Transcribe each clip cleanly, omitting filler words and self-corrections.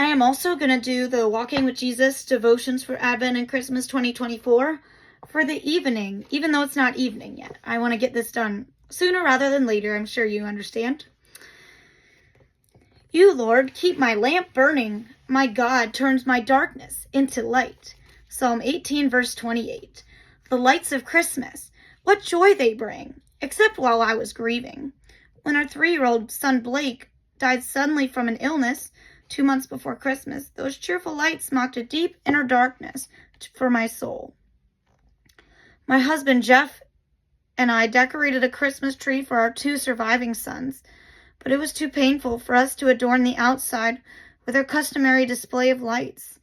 am also going to do the Walking with Jesus devotions for Advent and Christmas 2024 for the evening, even though it's not evening yet. I want to get this done sooner rather than later. I'm sure you understand. You, Lord, keep my lamp burning. My God turns my darkness into light. Psalm 18, verse 28. The lights of Christmas, what joy they bring, except while I was grieving. When our 3-year-old son Blake died suddenly from an illness 2 months before Christmas, those cheerful lights mocked a deep inner darkness for my soul. My husband Jeff and I decorated a Christmas tree for our 2 surviving sons, but it was too painful for us to adorn the outside with our customary display of lights.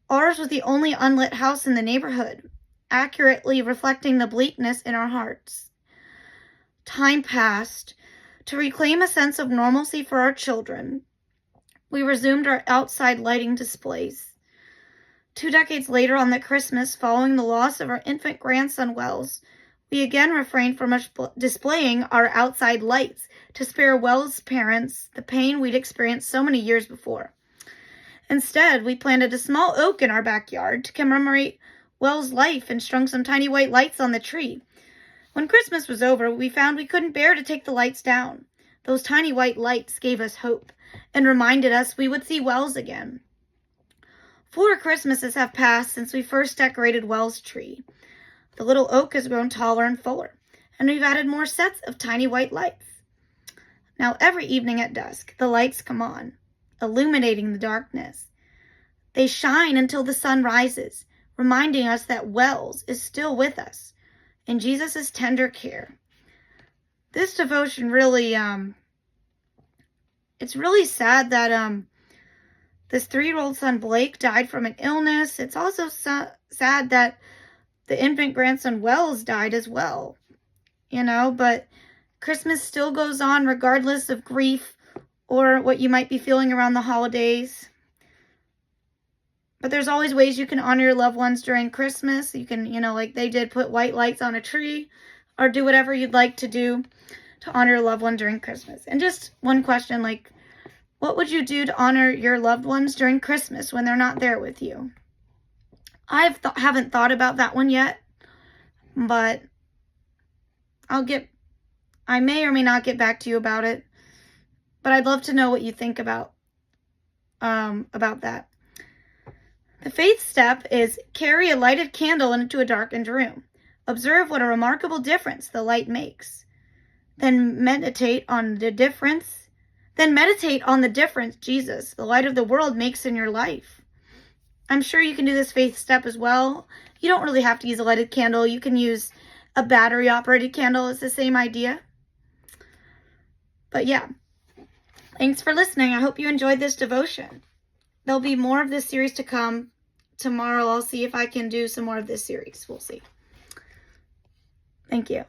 Ours was the only unlit house in the neighborhood, accurately reflecting the bleakness in our hearts. Time passed. To reclaim a sense of normalcy for our children, we resumed our outside lighting displays. 2 decades later, on the Christmas following the loss of our infant grandson Wells, we again refrained from displaying our outside lights to spare Wells' parents the pain we'd experienced so many years before. Instead, we planted a small oak in our backyard to commemorate Wells' life and strung some tiny white lights on the tree. When Christmas was over, we found we couldn't bear to take the lights down. Those tiny white lights gave us hope and reminded us we would see Wells again. 4 Christmases have passed since we first decorated Wells' tree. The little oak has grown taller and fuller, and we've added more sets of tiny white lights. Now every evening at dusk, the lights come on, illuminating the darkness. They shine until the sun rises, reminding us that Wells is still with us in Jesus' tender care. This devotion really, it's really sad that this 3-year-old son Blake died from an illness. It's also sad that the infant grandson Wells died as well, but Christmas still goes on regardless of grief or what you might be feeling around the holidays. But there's always ways you can honor your loved ones during Christmas. You can, like they did, put white lights on a tree or do whatever you'd like to do to honor your loved one during Christmas. And just one question, what would you do to honor your loved ones during Christmas when they're not there with you? I haven't thought about that one yet, but I may or may not get back to you about it. But I'd love to know what you think about that. The faith step is carry a lighted candle into a darkened room. Observe what a remarkable difference the light makes. Then meditate on the difference Jesus, the light of the world, makes in your life. I'm sure you can do this faith step as well. You don't really have to use a lighted candle. You can use a battery-operated candle. It's the same idea. But yeah, thanks for listening. I hope you enjoyed this devotion. There'll be more of this series to come. Tomorrow I'll see if I can do some more of this series. We'll see. Thank you.